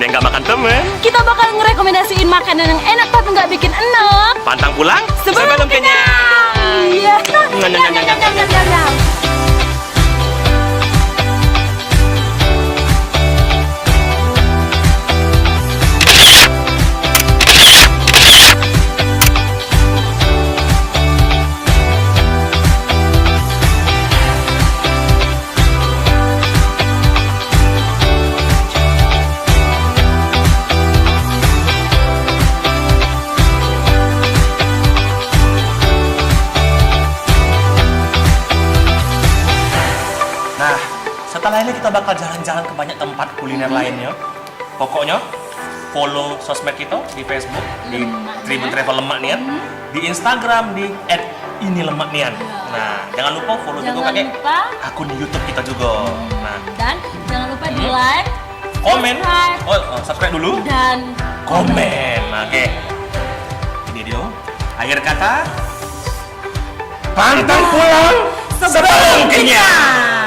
yang gak makan temen. Kita bakal ngerekomendasiin makanan yang enak tapi nggak bikin enak. Pantang pulang Sebelum kenyang. Iya. Nyam, nyam, nyam, nyam, nyam, nyam. Nah, setelah ini kita bakal jalan-jalan ke banyak tempat kuliner lainnya. Pokoknya follow sosmed kita di Facebook di Tribun Travel Lemak Nian, di Instagram di @inilemaknian. Nah, jangan lupa follow juga Jangan pakai lupa. akun YouTube kita juga. Nah, Dan jangan lupa di like, komen, subscribe, subscribe dulu, dan komen. Oke, ini dia. Akhir kata, pantang pulang sebelum kenyang.